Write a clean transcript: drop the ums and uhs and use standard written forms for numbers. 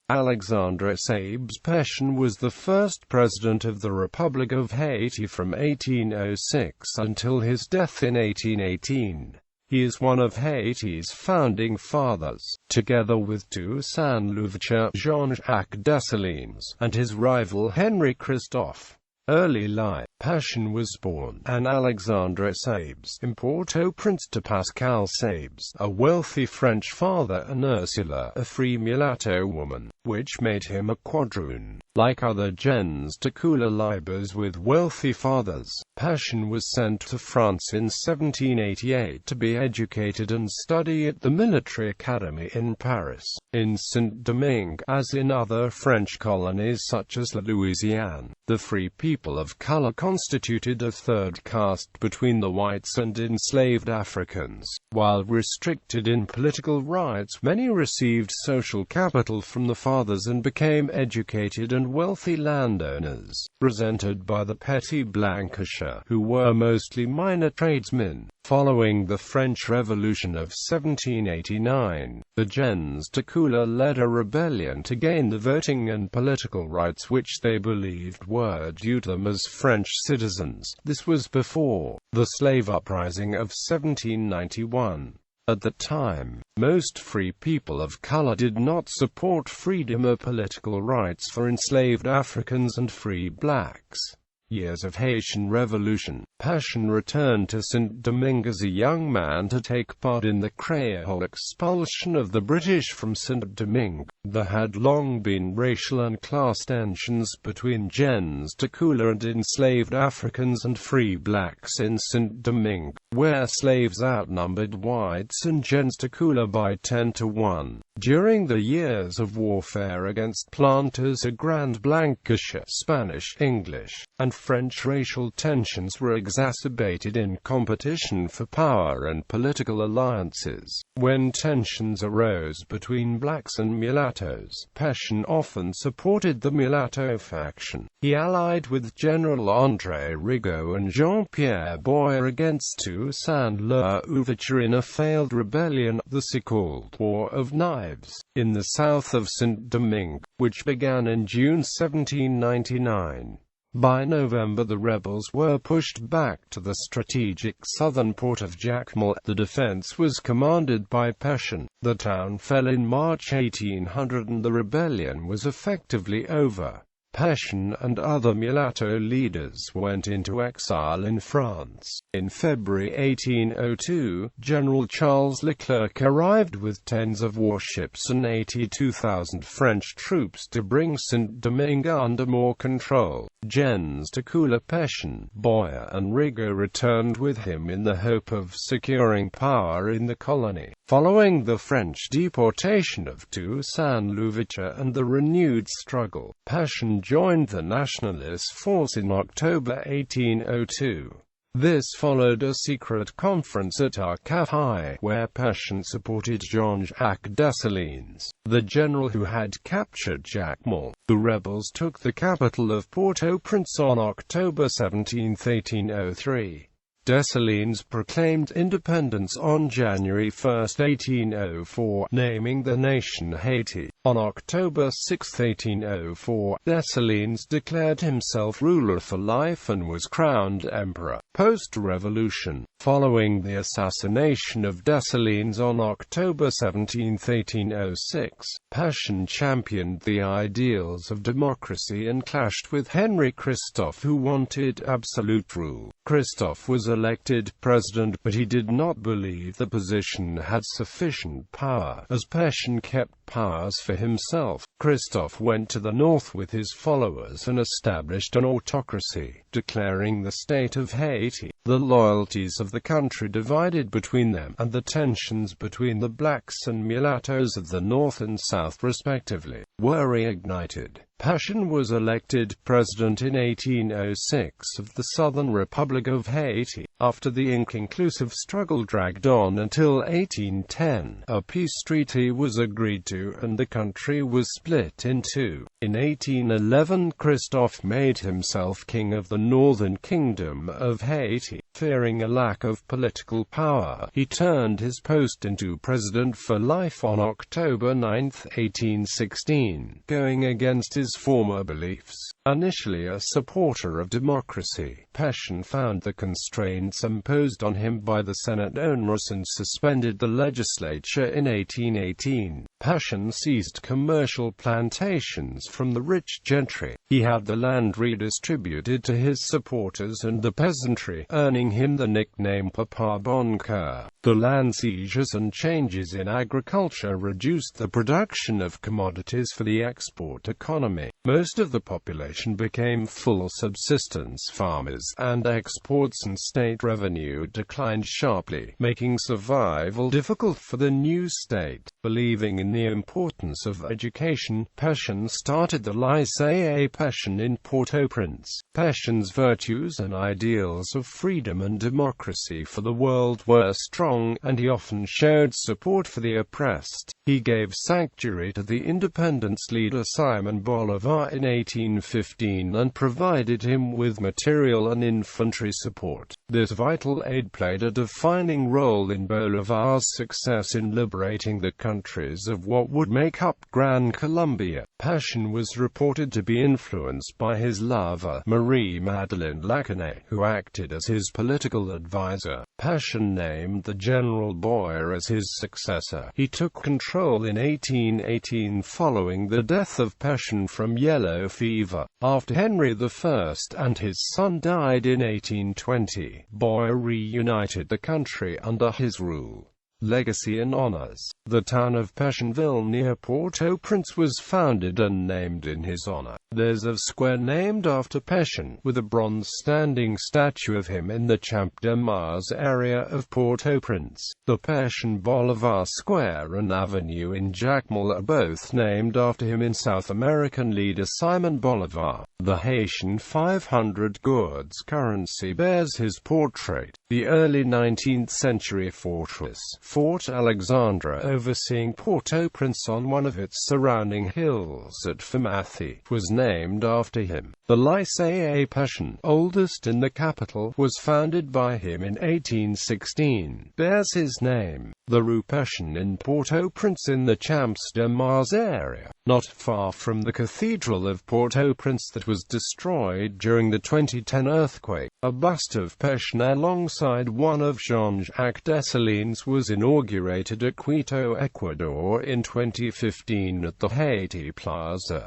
Alexandre Sabès Pétion was the first president of the Republic of Haiti from 1806 until his death in 1818. He is one of Haiti's founding fathers, together with Toussaint Louverture, Jean-Jacques Dessalines, and his rival Henri Christophe. Early life. Pétion was born an Alexandre Sabès in Port-au-Prince to Pascal Sabès, a wealthy French father, and Ursula, a free mulatto woman, which made him a quadroon. Like other gens de couleur libres with wealthy fathers, Pétion was sent to France in 1788 to be educated and study at the military academy in Paris. In Saint-Domingue, as in other French colonies such as Louisiane, the free people of color constituted a third caste between the whites and enslaved Africans. While restricted in political rights, many received social capital from the fathers and became educated and wealthy landowners, represented by the petty Blancachers, who were mostly minor tradesmen. Following the French Revolution of 1789, the gens de couleur led a rebellion to gain the voting and political rights which they believed were due to them as French citizens. This was before the slave uprising of 1791. At the time, most free people of color did not support freedom or political rights for enslaved Africans and free blacks. Years of Haitian Revolution. Pétion returned to Saint-Domingue as a young man to take part in the Creole expulsion of the British from Saint-Domingue. There had long been racial and class tensions between gens de couleur and enslaved Africans and free blacks in Saint-Domingue, where slaves outnumbered whites and gens de couleur by 10 to 1. During the years of warfare against planters a Grand Blancachers, Spanish, English, and French racial tensions were exacerbated in competition for power and political alliances. When tensions arose between blacks and mulattoes, Pétion often supported the mulatto faction. He allied with General André Rigaud and Jean-Pierre Boyer against Toussaint Louverture in a failed rebellion, the so-called War of Knives, in the south of Saint-Domingue, which began in June 1799. By November the rebels were pushed back to the strategic southern port of Jacmel. The defense was commanded by Pétion. The town fell in March 1800 and the rebellion was effectively over. Pétion and other mulatto leaders went into exile in France. In February 1802, General Charles Leclerc arrived with tens of warships and 82,000 French troops to bring Saint-Domingue under more control. Gens de couleur Pétion, Boyer and Rigaud returned with him in the hope of securing power in the colony. Following the French deportation of Toussaint Louverture and the renewed struggle, Pétion joined the Nationalist force in October 1802. This followed a secret conference at Arcavie, where Pétion supported Jean-Jacques Dessalines, the general who had captured Jacmel. The rebels took the capital of Port-au-Prince on October 17, 1803. Dessalines proclaimed independence on January 1, 1804, naming the nation Haiti. On October 6, 1804, Dessalines declared himself ruler for life and was crowned emperor. Post-revolution. Following the assassination of Dessalines on October 17, 1806, Pétion championed the ideals of democracy and clashed with Henri Christophe, who wanted absolute rule. Christophe was elected president, but he did not believe the position had sufficient power, as Pétion kept powers for himself. Christophe went to the north with his followers and established an autocracy, declaring the state of Haiti. The loyalties of the country divided between them, and the tensions between the blacks and mulattoes of the north and south respectively, were reignited. Pétion was elected president in 1806 of the Southern Republic of Haiti. After the inconclusive struggle dragged on until 1810, a peace treaty was agreed to and the country was split in two. In 1811, Christophe made himself king of the Northern Kingdom of Haiti. Fearing a lack of political power, he turned his post into president for life on October 9, 1816, going against his former beliefs. Initially a supporter of democracy, Pétion found the constraints imposed on him by the Senate onerous and suspended the legislature in 1818. Pétion seized commercial plantations from the rich gentry. He had the land redistributed to his supporters and the peasantry, earning him the nickname Papa Bon Coeur. The land seizures and changes in agriculture reduced the production of commodities for the export economy. Most of the population became full subsistence farmers, and exports and state revenue declined sharply, making survival difficult for the new state. Believing in the importance of education, Pétion started the Lycée Pétion in Port-au-Prince. Pétion's virtues and ideals of freedom and democracy for the world were strong, and he often showed support for the oppressed. He gave sanctuary to the independence leader Simon Bolivar in 1815 and provided him with material and infantry support. This vital aid played a defining role in Bolivar's success in liberating the countries of what would make up Gran Colombia. Pétion was reported to be influenced by his lover, Marie-Madeleine Lacanet, who acted as his political advisor. Pétion named the General Boyer as his successor. He took control in 1818 following the death of Pétion from yellow fever. After Henri I and his son died in 1820, Boyer reunited the country under his rule. Legacy and honors. The town of Pétionville near Port-au-Prince was founded and named in his honor. There's a square named after Pétion, with a bronze standing statue of him in the Champ de Mars area of Port-au-Prince. The Pétion Bolivar Square and Avenue in Jacmel are both named after him in South American leader Simon Bolivar. The Haitian 500 gourds currency bears his portrait. The early 19th century fortress, Fort Alexandre, overseeing Port-au-Prince on one of its surrounding hills at Famathi, was named after him. The Lycée Pétion, oldest in the capital, was founded by him in 1816, bears his name. The Rue Pétion in Port-au-Prince in the Champs de Mars area, not far from the Cathedral of Port-au-Prince that was destroyed during the 2010 earthquake. A bust of Pétion alongside one of Jean-Jacques Dessalines was inaugurated at Quito, Ecuador in 2015 at the Haiti Plaza.